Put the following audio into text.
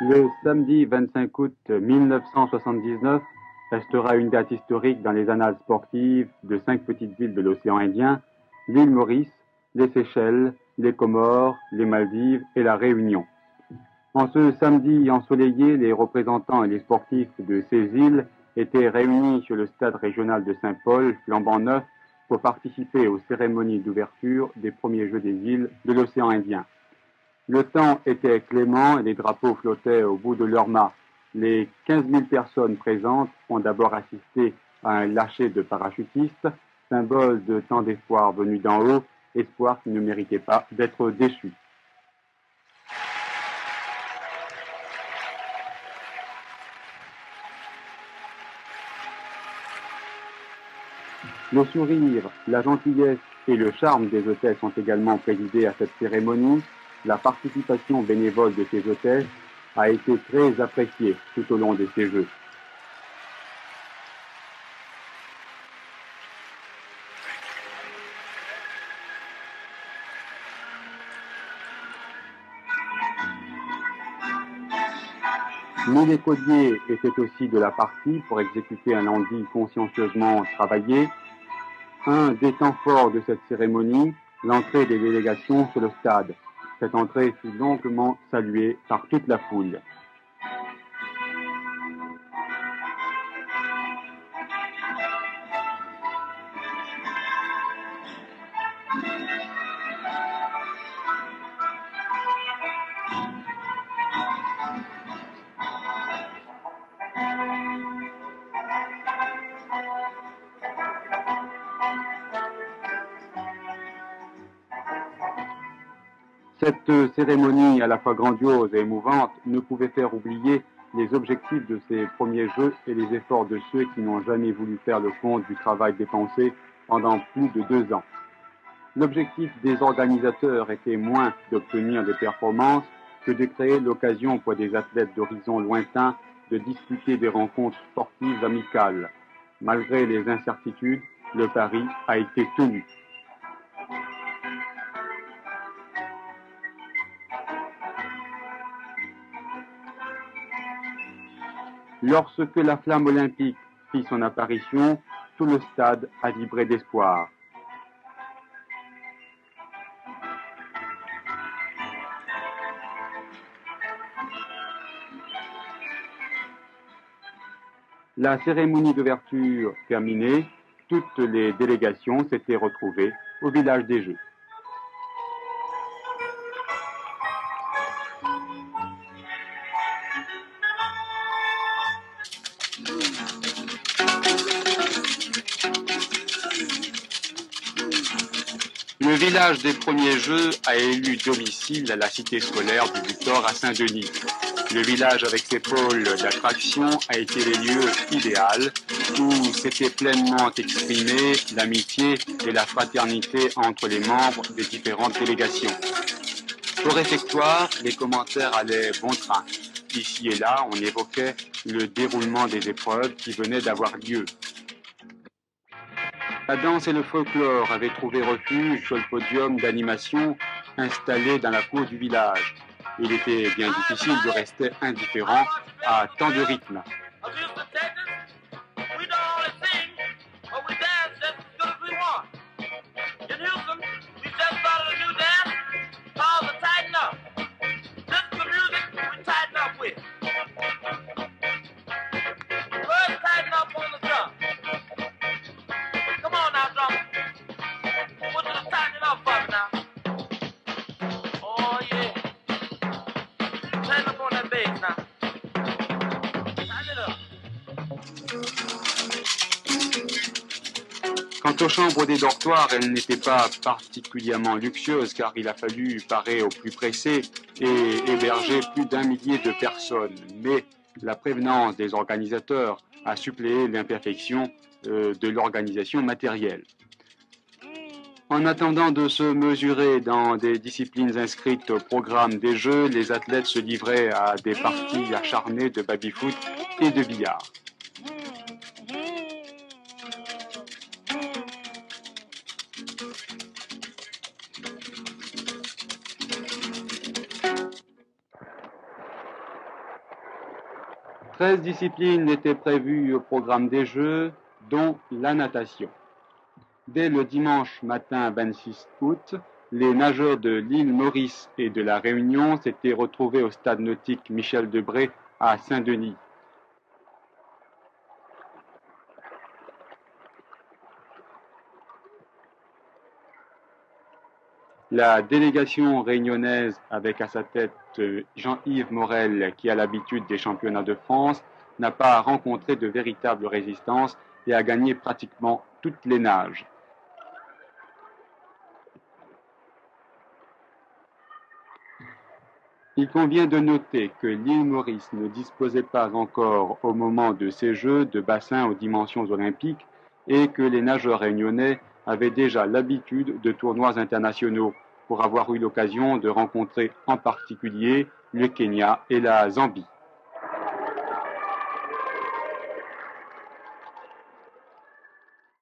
Le samedi 25 août 1979 restera une date historique dans les annales sportives de 5 petites îles de l'océan Indien, l'île Maurice, les Seychelles, les Comores, les Maldives et la Réunion. En ce samedi ensoleillé, les représentants et les sportifs de ces îles étaient réunis sur le stade régional de Saint-Paul, flambant neuf, pour participer aux cérémonies d'ouverture des premiers Jeux des îles de l'océan Indien. Le temps était clément et les drapeaux flottaient au bout de leurs mâts. Les 15 000 personnes présentes ont d'abord assisté à un lâcher de parachutistes, symbole de tant d'espoir venu d'en haut, espoir qui ne méritait pas d'être déçu. Le sourire, la gentillesse et le charme des hôtesses ont également présidé à cette cérémonie. La participation bénévole de ces hôtesses a été très appréciée tout au long de ces Jeux. Mais les codiers étaient aussi de la partie pour exécuter un lundi consciencieusement travaillé. Un des temps forts de cette cérémonie, l'entrée des délégations sur le stade. Cette entrée fut longuement saluée par toute la foule. Cette cérémonie à la fois grandiose et émouvante ne pouvait faire oublier les objectifs de ces premiers Jeux et les efforts de ceux qui n'ont jamais voulu faire le compte du travail dépensé pendant plus de 2 ans. L'objectif des organisateurs était moins d'obtenir des performances que de créer l'occasion pour des athlètes d'horizons lointains de disputer des rencontres sportives amicales. Malgré les incertitudes, le pari a été tenu. Lorsque la flamme olympique fit son apparition, tout le stade a vibré d'espoir. La cérémonie d'ouverture terminée, toutes les délégations s'étaient retrouvées au village des Jeux. Le village des premiers Jeux a élu domicile à la cité scolaire du Victor à Saint-Denis. Le village avec ses pôles d'attraction a été le lieu idéal où s'était pleinement exprimée l'amitié et la fraternité entre les membres des différentes délégations. Au réfectoire, les commentaires allaient bon train. Ici et là, on évoquait le déroulement des épreuves qui venaient d'avoir lieu. La danse et le folklore avaient trouvé refuge sur le podium d'animation installé dans la cour du village. Il était bien difficile de rester indifférent à tant de rythme. Quant aux chambres des dortoirs, elles n'étaient pas particulièrement luxueuses car il a fallu parer au plus pressé et héberger plus d'1 millier de personnes. Mais la prévenance des organisateurs a suppléé l'imperfection de l'organisation matérielle. En attendant de se mesurer dans des disciplines inscrites au programme des Jeux, les athlètes se livraient à des parties acharnées de baby-foot et de billard. 13 disciplines étaient prévues au programme des Jeux, dont la natation. Dès le dimanche matin 26 août, les nageurs de l'île Maurice et de la Réunion s'étaient retrouvés au stade nautique Michel Debré à Saint-Denis. La délégation réunionnaise, avec à sa tête Jean-Yves Morel, qui a l'habitude des championnats de France, n'a pas rencontré de véritable résistance et a gagné pratiquement toutes les nages. Il convient de noter que l'île Maurice ne disposait pas encore au moment de ces Jeux de bassins aux dimensions olympiques et que les nageurs réunionnais avaient déjà l'habitude de tournois internationaux pour avoir eu l'occasion de rencontrer en particulier le Kenya et la Zambie.